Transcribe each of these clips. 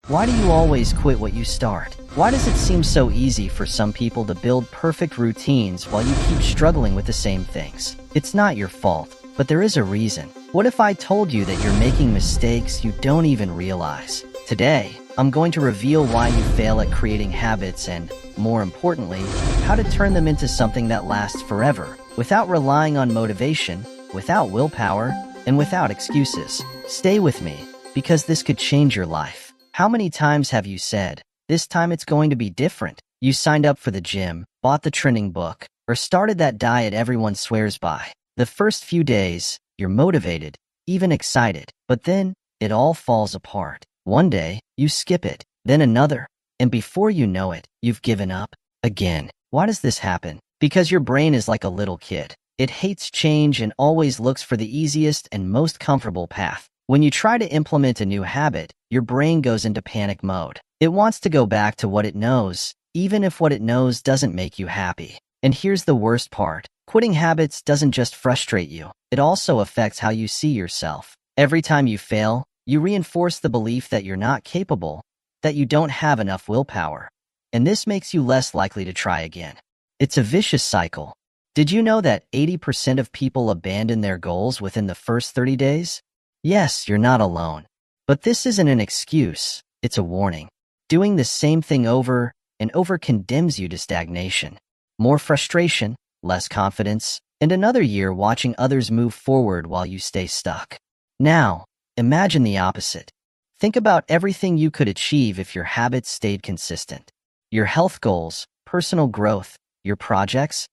Why do you always quit what you start? Why does it seem so easy for some people to build perfect routines while you keep struggling with the same things? It's not your fault, but there is a reason. What if I told you that you're making mistakes you don't even realize? Today, I'm going to reveal why you fail at creating habits and, more importantly, how to turn them into something that lasts forever, without relying on motivation, without willpower, and without excuses. Stay with me, because this could change your life. How many times have you said, "This time it's going to be different"? You signed up for the gym, bought the trending book, or started that diet everyone swears by. The first few days, you're motivated, even excited, but then it all falls apart. One day, you skip it, then another, and before you know it, you've given up again. Why does this happen? Because your brain is like a little kid. It hates change and always looks for the easiest and most comfortable path. When you try to implement a new habit, your brain goes into panic mode. It wants to go back to what it knows, even if what it knows doesn't make you happy. And here's the worst part. Quitting habits doesn't just frustrate you. It also affects how you see yourself. Every time you fail, you reinforce the belief that you're not capable, that you don't have enough willpower. And this makes you less likely to try again. It's a vicious cycle. Did you know that 80% of people abandon their goals within the first 30 days? Yes, you're not alone. But this isn't an excuse, it's a warning. Doing the same thing over and over condemns you to stagnation. More frustration, less confidence, and another year watching others move forward while you stay stuck. Now, imagine the opposite. Think about everything you could achieve if your habits stayed consistent. Your health goals, personal growth, your projects,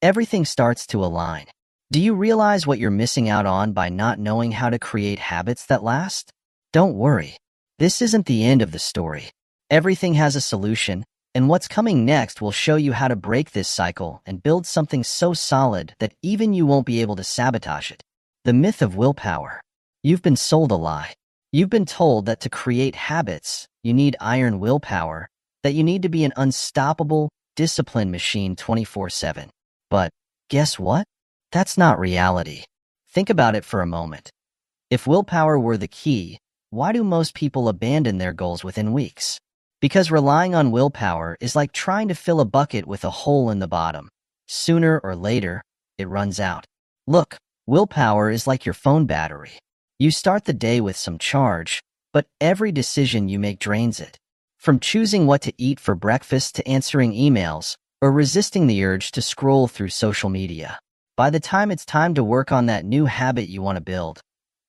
everything starts to align. Do you realize what you're missing out on by not knowing how to create habits that last? Don't worry. This isn't the end of the story. Everything has a solution, and what's coming next will show you how to break this cycle and build something so solid that even you won't be able to sabotage it. The myth of willpower. You've been sold a lie. You've been told that to create habits, you need iron willpower, that you need to be an unstoppable, disciplined machine 24/7. But guess what? That's not reality. Think about it for a moment. If willpower were the key, why do most people abandon their goals within weeks? Because relying on willpower is like trying to fill a bucket with a hole in the bottom. Sooner or later, it runs out. Look, willpower is like your phone battery. You start the day with some charge, but every decision you make drains it. From choosing what to eat for breakfast to answering emails, or resisting the urge to scroll through social media. By the time it's time to work on that new habit you want to build,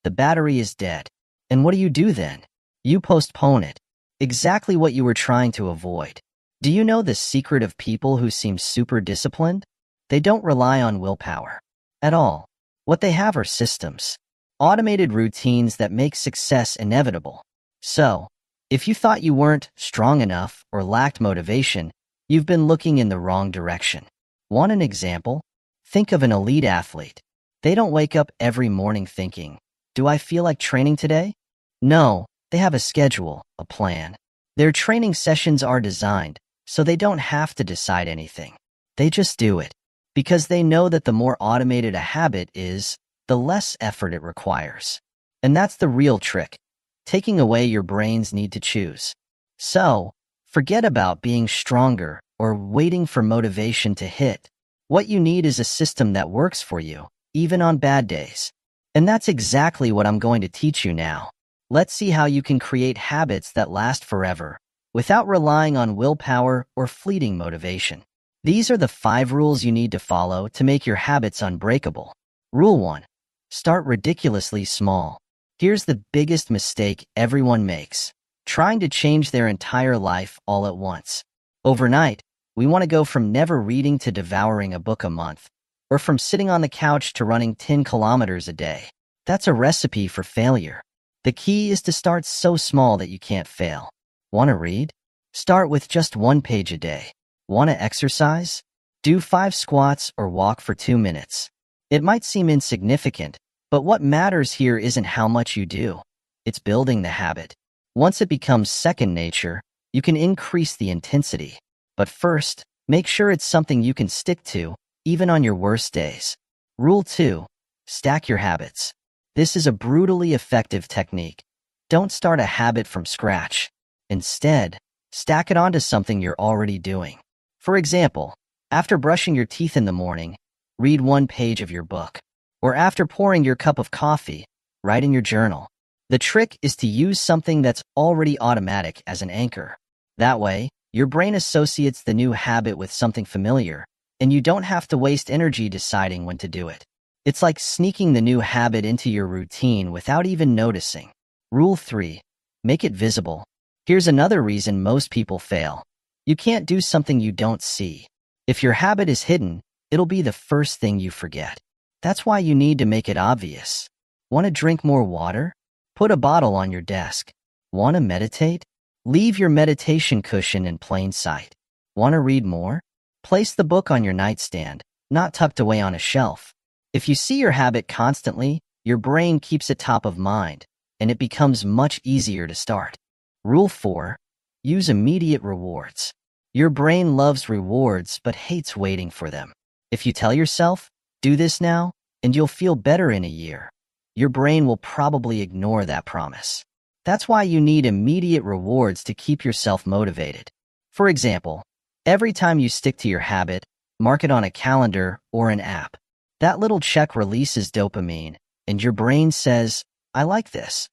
the battery is dead. And what do then? You postpone it. Exactly what you were trying to avoid. Do you know the secret of people who seem super disciplined? They don't rely on willpower at all. What they have are systems, automated routines that make success inevitable. So, if you thought you weren't strong enough or lacked motivation, you've been looking in the wrong direction. Want an example? Think of an elite athlete. They don't wake up every morning thinking, "Do I feel like training today?" No, they have a schedule, a plan. Their training sessions are designed, so they don't have to decide anything. They just do it. Because they know that the more automated a habit is, the less effort it requires. And that's the real trick, taking away your brain's need to choose. So, forget about being stronger or waiting for motivation to hit. What you need is a system that works for you, even on bad days. And that's exactly what I'm going to teach you now. Let's see how you can create habits that last forever, without relying on willpower or fleeting motivation. These are the 5 rules you need to follow to make your habits unbreakable. Rule 1. Start ridiculously small. Here's the biggest mistake everyone makes: trying to change their entire life all at once. Overnight, we want to go from never reading to devouring a book a month, or from sitting on the couch to running 10 kilometers a day. That's a recipe for failure. The key is to start so small that you can't fail. Want to read? Start with just 1 page a day. Want to exercise? Do 5 squats or walk for 2 minutes. It might seem insignificant, but what matters here isn't how much you do. It's building the habit. Once it becomes second nature, you can increase the intensity. But first, make sure it's something you can stick to, even on your worst days. Rule 2. Stack your habits. This is a brutally effective technique. Don't start a habit from scratch. Instead, stack it onto something you're already doing. For example, after brushing your teeth in the morning, read one page of your book. Or after pouring your cup of coffee, write in your journal. The trick is to use something that's already automatic as an anchor. That way, your brain associates the new habit with something familiar, and you don't have to waste energy deciding when to do it. It's like sneaking the new habit into your routine without even noticing. Rule 3. Make it visible. Here's another reason most people fail. You can't do something you don't see. If your habit is hidden, it'll be the first thing you forget. That's why you need to make it obvious. Want to drink more water? Put a bottle on your desk. Want to meditate? Leave your meditation cushion in plain sight. Want to read more? Place the book on your nightstand, not tucked away on a shelf. If you see your habit constantly, your brain keeps it top of mind, and it becomes much easier to start. Rule 4. Use immediate rewards. Your brain loves rewards but hates waiting for them. If you tell yourself, do this now, and you'll feel better in a year, your brain will probably ignore that promise. That's why you need immediate rewards to keep yourself motivated. For example, every time you stick to your habit, mark it on a calendar or an app. That little check releases dopamine, and your brain says, I like this.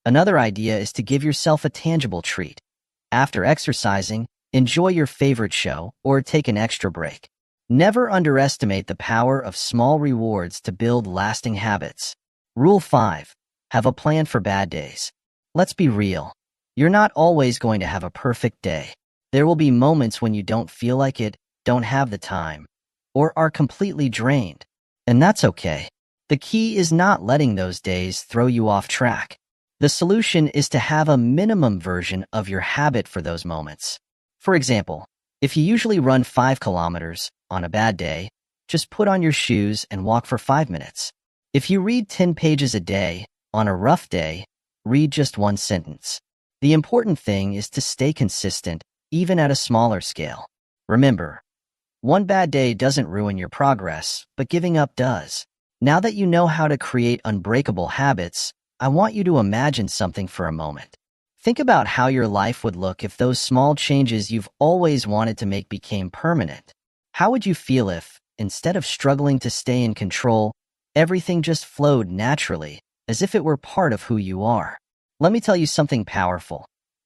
Another idea is to give yourself a tangible treat. After exercising, enjoy your favorite show or take an extra break. Never underestimate the power of small rewards to build lasting habits. Rule 5. Have a plan for bad days. Let's be real. You're not always going to have a perfect day. There will be moments when you don't feel like it, don't have the time, or are completely drained. And that's okay. The key is not letting those days throw you off track. The solution is to have a minimum version of your habit for those moments. For example, if you usually run 5 kilometers on a bad day, just put on your shoes and walk for 5 minutes. If you read 10 pages a day, on a rough day, read just one sentence. The important thing is to stay consistent, even at a smaller scale. Remember, one bad day doesn't ruin your progress, but giving up does. Now that you know how to create unbreakable habits, I want you to imagine something for a moment. Think about how your life would look if those small changes you've always wanted to make became permanent. How would you feel if, instead of struggling to stay in control, everything just flowed naturally, as if it were part of who you are? Let me tell you something powerful.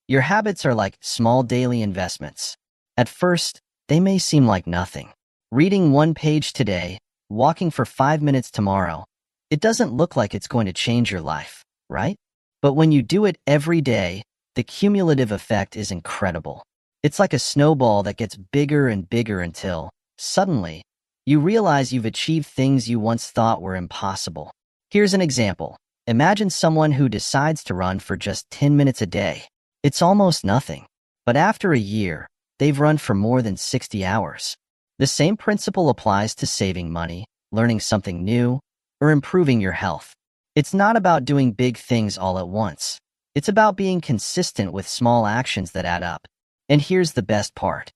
Your habits are like small daily investments. At first, they may seem like nothing. Reading one page today, walking for 5 minutes tomorrow, it doesn't look like it's going to change your life, right? But when you do it every day, the cumulative effect is incredible. It's like a snowball that gets bigger and bigger until, suddenly, you realize you've achieved things you once thought were impossible. Here's an example. Imagine someone who decides to run for just 10 minutes a day. It's almost nothing. But after a year, they've run for more than 60 hours. The same principle applies to saving money, learning something new, or improving your health. It's not about doing big things all at once. It's about being consistent with small actions that add up. And here's the best part.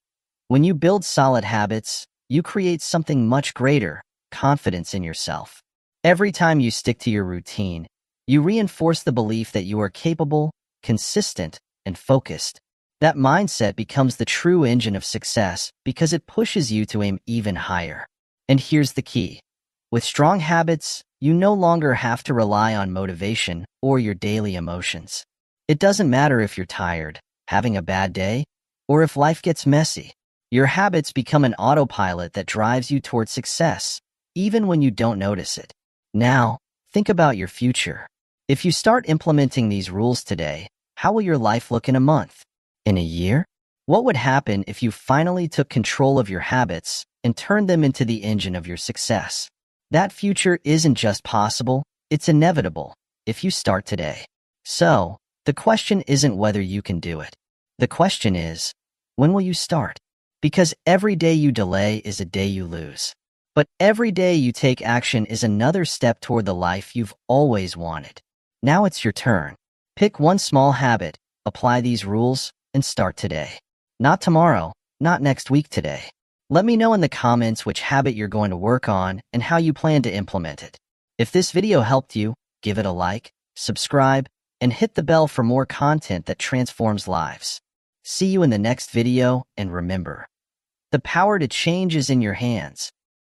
When you build solid habits, you create something much greater, confidence in yourself. Every time you stick to your routine, you reinforce the belief that you are capable, consistent, and focused. That mindset becomes the true engine of success because it pushes you to aim even higher. And here's the key. With strong habits, you no longer have to rely on motivation or your daily emotions. It doesn't matter if you're tired, having a bad day, or if life gets messy. Your habits become an autopilot that drives you toward success, even when you don't notice it. Now, think about your future. If you start implementing these rules today, how will your life look in a month? In a year? What would happen if you finally took control of your habits and turned them into the engine of your success? That future isn't just possible, it's inevitable if you start today. So, the question isn't whether you can do it. The question is, when will you start? Because every day you delay is a day you lose. But every day you take action is another step toward the life you've always wanted. Now it's your turn. Pick one small habit, apply these rules, and start today. Not tomorrow, not next week today. Let me know in the comments which habit you're going to work on and how you plan to implement it. If this video helped you, give it a like, subscribe, and hit the bell for more content that transforms lives. See you in the next video, and remember, the power to change is in your hands.